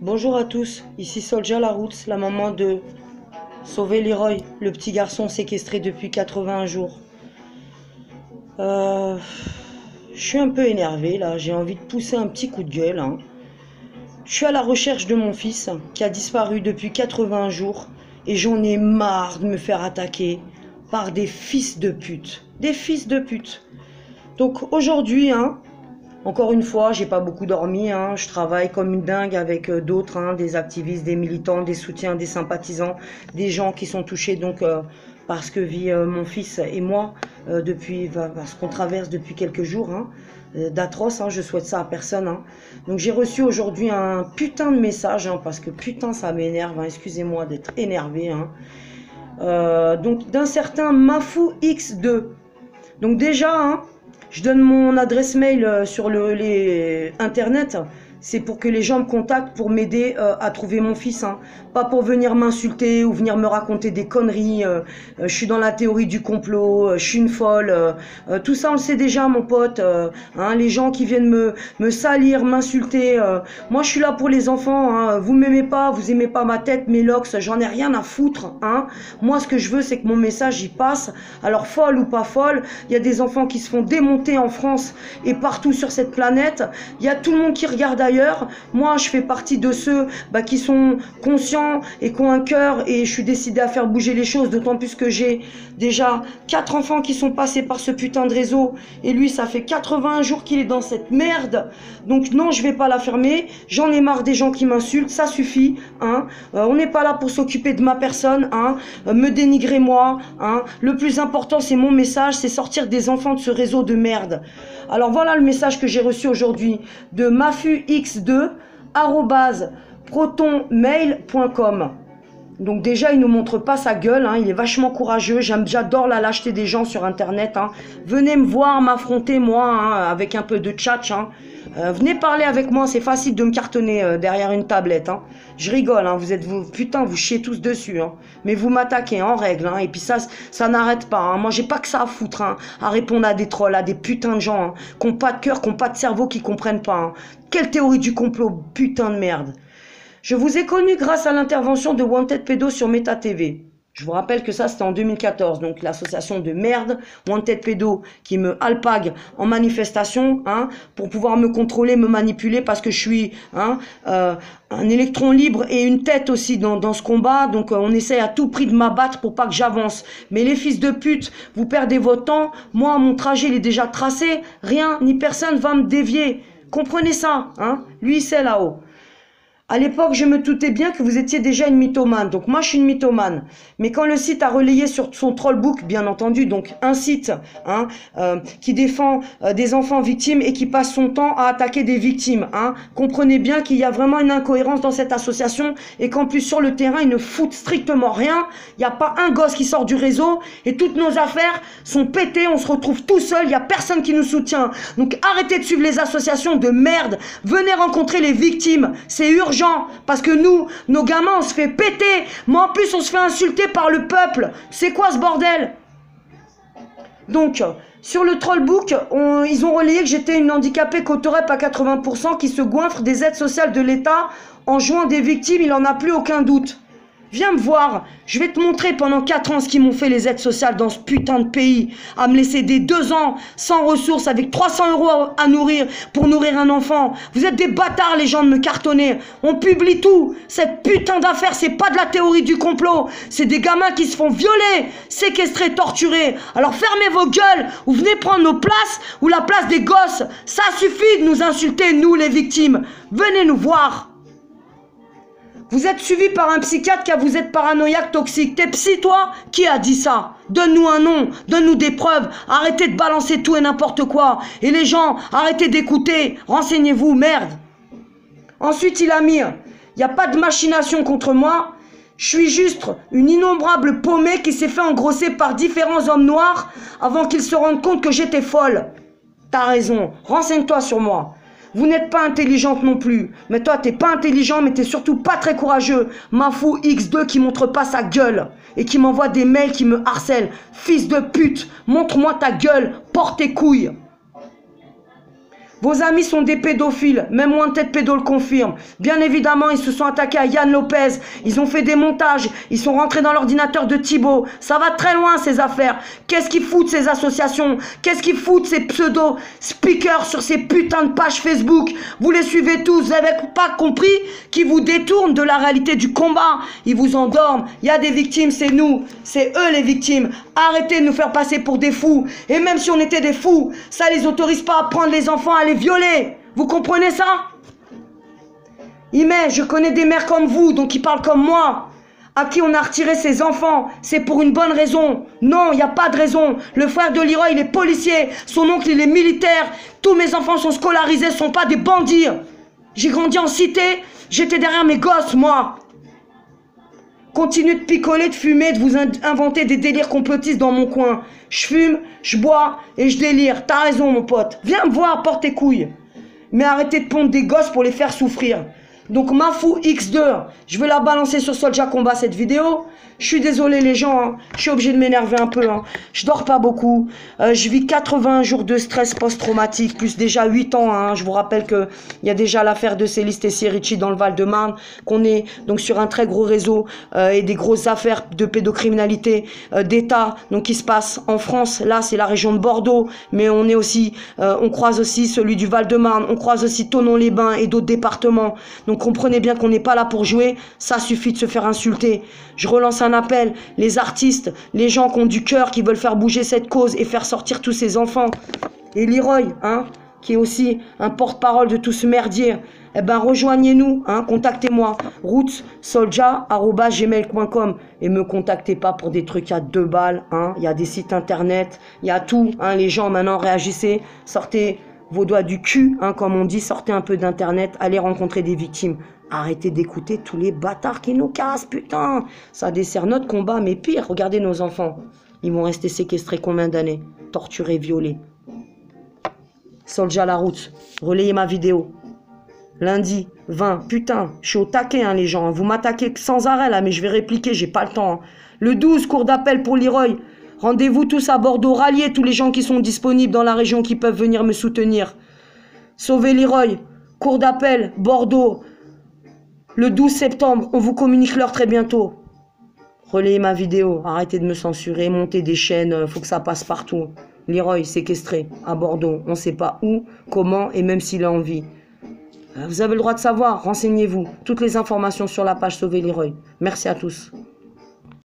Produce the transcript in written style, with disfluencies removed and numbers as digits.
Bonjour à tous, ici Solja Laroute, la maman de Sauver Leroy, le petit garçon séquestré depuis 81 jours. Je suis un peu énervé là, j'ai envie de pousser un petit coup de gueule. Je suis à la recherche de mon fils qui a disparu depuis 80 jours et j'en ai marre de me faire attaquer par des fils de pute. Des fils de pute. Donc aujourd'hui, encore une fois, j'ai pas beaucoup dormi, je travaille comme une dingue avec d'autres, des activistes, des militants, des soutiens, des sympathisants, des gens qui sont touchés par ce que vit mon fils et moi depuis ce qu'on traverse depuis quelques jours, d'atroce, je souhaite ça à personne. Donc j'ai reçu aujourd'hui un putain de message, parce que putain ça m'énerve, excusez-moi d'être énervé, donc d'un certain Mafou X2. Donc déjà, je donne mon adresse mail sur les internet. C'est pour que les gens me contactent pour m'aider à trouver mon fils. Pas pour venir m'insulter ou venir me raconter des conneries. Je suis dans la théorie du complot, je suis une folle. Tout ça, on le sait déjà, mon pote. Les gens qui viennent me salir, m'insulter. Moi, je suis là pour les enfants. Vous m'aimez pas, vous aimez pas ma tête, mes locks. J'en ai rien à foutre. Moi, ce que je veux, c'est que mon message y passe. Alors, folle ou pas folle, il y a des enfants qui se font démonter en France et partout sur cette planète. Il y a tout le monde qui regarde ailleurs. Moi, je fais partie de ceux qui sont conscients et qui ont un cœur, et je suis décidée à faire bouger les choses, d'autant plus que j'ai déjà 4 enfants qui sont passés par ce putain de réseau, et lui, ça fait 81 jours qu'il est dans cette merde. Donc non, je vais pas la fermer. J'en ai marre des gens qui m'insultent, ça suffit. On n'est pas là pour s'occuper de ma personne, me dénigrer moi. Le plus important, c'est mon message, c'est sortir des enfants de ce réseau de merde. Alors voilà le message que j'ai reçu aujourd'hui de mafux2@protonmail.com. Donc déjà, il nous montre pas sa gueule, il est vachement courageux. J'adore la lâcheté des gens sur internet. Venez me voir, m'affronter moi, avec un peu de tchatch. Venez parler avec moi, c'est facile de me cartonner derrière une tablette. Je rigole, putain, vous chiez tous dessus. Mais vous m'attaquez en règle, et puis ça n'arrête pas. Moi, j'ai pas que ça à foutre, à répondre à des trolls, à des putains de gens qui n'ont pas de cœur, qui n'ont pas de cerveau, qui comprennent pas. Quelle théorie du complot, putain de merde. Je vous ai connu grâce à l'intervention de Wanted Pedo sur Meta TV. Je vous rappelle que ça, c'était en 2014. Donc, l'association de merde, Wanted Pedo, qui me alpague en manifestation, pour pouvoir me contrôler, me manipuler, parce que je suis un électron libre et une tête aussi dans ce combat. Donc, on essaie à tout prix de m'abattre pour pas que j'avance. Mais les fils de pute, vous perdez votre temps. Moi, mon trajet, il est déjà tracé. Rien ni personne va me dévier. Comprenez ça, Lui, c'est là-haut. À l'époque, je me doutais bien que vous étiez déjà une mythomane. Donc moi, je suis une mythomane. Mais quand le site a relayé sur son trollbook, bien entendu, donc un site qui défend des enfants victimes et qui passe son temps à attaquer des victimes, comprenez bien qu'il y a vraiment une incohérence dans cette association et qu'en plus, sur le terrain, ils ne foutent strictement rien. Il n'y a pas un gosse qui sort du réseau et toutes nos affaires sont pétées. On se retrouve tout seul. Il n'y a personne qui nous soutient. Donc arrêtez de suivre les associations de merde. Venez rencontrer les victimes. C'est urgent. Parce que nous, nos gamins, on se fait péter. Mais en plus, on se fait insulter par le peuple. C'est quoi ce bordel? Donc, sur le trollbook, ils ont relayé que j'étais une handicapée cotorep à 80% qui se goinfre des aides sociales de l'État en jouant des victimes. Il n'en a plus aucun doute. Viens me voir, je vais te montrer pendant 4 ans ce qu'ils m'ont fait les aides sociales dans ce putain de pays. À me laisser des 2 ans sans ressources avec 300 € à nourrir pour nourrir un enfant. Vous êtes des bâtards les gens de me cartonner. On publie tout. Cette putain d'affaire, c'est pas de la théorie du complot. C'est des gamins qui se font violer, séquestrer, torturer. Alors fermez vos gueules ou venez prendre nos places ou la place des gosses. Ça suffit de nous insulter, nous les victimes. Venez nous voir. Vous êtes suivi par un psychiatre car vous êtes paranoïaque toxique. T'es psy, toi? Qui a dit ça? Donne-nous un nom, donne-nous des preuves. Arrêtez de balancer tout et n'importe quoi. Et les gens, arrêtez d'écouter. Renseignez-vous, merde. Ensuite, il a mis, il n'y a pas de machination contre moi. Je suis juste une innombrable paumée qui s'est fait engrosser par différents hommes noirs avant qu'ils se rendent compte que j'étais folle. T'as raison, renseigne-toi sur moi. Vous n'êtes pas intelligente non plus. Mais toi, t'es pas intelligent, mais t'es surtout pas très courageux. Mafou X2 qui montre pas sa gueule et qui m'envoie des mails qui me harcèlent. Fils de pute, montre-moi ta gueule, porte tes couilles. Vos amis sont des pédophiles, même Wanted Pédo le confirme. Bien évidemment, ils se sont attaqués à Yann Lopez, ils ont fait des montages, ils sont rentrés dans l'ordinateur de Thibaut. Ça va très loin ces affaires. Qu'est-ce qu'ils foutent ces associations? Qu'est-ce qu'ils foutent ces pseudo-speakers sur ces putains de pages Facebook? Vous les suivez tous, vous n'avez pas compris qu'ils vous détournent de la réalité du combat. Ils vous endorment, il y a des victimes, c'est nous, c'est eux les victimes. Arrêtez de nous faire passer pour des fous. Et même si on était des fous, ça les autorise pas à prendre les enfants, à les violer. Vous comprenez ça? Je connais des mères comme vous, donc ils parlent comme moi, à qui on a retiré ses enfants. C'est pour une bonne raison. Non, il n'y a pas de raison. Le frère de Leroy, il est policier. Son oncle, il est militaire. Tous mes enfants sont scolarisés, sont pas des bandits. J'ai grandi en cité, j'étais derrière mes gosses, moi. Continuez de picoler, de fumer, de vous inventer des délires complotistes dans mon coin. Je fume, je bois et je délire. T'as raison, mon pote. Viens me voir, porte tes couilles. Mais arrêtez de pondre des gosses pour les faire souffrir. Donc Mafou X2, je vais la balancer sur Soulja Combat cette vidéo. Je suis désolé les gens, hein. Je suis obligé de m'énerver un peu. Hein. Je dors pas beaucoup. Je vis 80 jours de stress post-traumatique, plus déjà 8 ans. Hein. Je vous rappelle qu'il y a déjà l'affaire de Céleste et Sirici dans le Val-de-Marne, qu'on est donc sur un très gros réseau et des grosses affaires de pédocriminalité d'État donc qui se passe en France. Là, c'est la région de Bordeaux, mais on est aussi, on croise aussi celui du Val-de-Marne, on croise aussi Thonon-les-Bains et d'autres départements. Donc comprenez bien qu'on n'est pas là pour jouer. Ça suffit de se faire insulter. Je relance un appel, les artistes, les gens qui ont du cœur, qui veulent faire bouger cette cause et faire sortir tous ces enfants. Et Leroy, hein, qui est aussi un porte-parole de tout ce merdier, eh ben rejoignez-nous, hein, contactez-moi, rootssoldier@gmail.com et me contactez pas pour des trucs à 2 balles, hein, il y a des sites internet, il y a tout, hein, les gens maintenant réagissez, sortez vos doigts du cul, hein, comme on dit, sortez un peu d'internet, allez rencontrer des victimes. Arrêtez d'écouter tous les bâtards qui nous cassent, putain. Ça dessert notre combat, mais pire, regardez nos enfants. Ils vont rester séquestrés combien d'années? Torturés, violés. Soulja la route, relayez ma vidéo. Lundi, 20, putain, je suis au taquet, hein, les gens. Vous m'attaquez sans arrêt, là, mais je vais répliquer, j'ai pas le temps. Hein. Le 12, cours d'appel pour Leroy. Rendez-vous tous à Bordeaux, ralliez tous les gens qui sont disponibles dans la région qui peuvent venir me soutenir. Sauvez Leroy, cours d'appel, Bordeaux. Le 12 septembre, on vous communique l'heure très bientôt. Relayez ma vidéo, arrêtez de me censurer, montez des chaînes, faut que ça passe partout. Leroy séquestré à Bordeaux, on ne sait pas où, comment et même s'il a envie. Vous avez le droit de savoir, renseignez-vous. Toutes les informations sur la page Sauver Leroy. Merci à tous.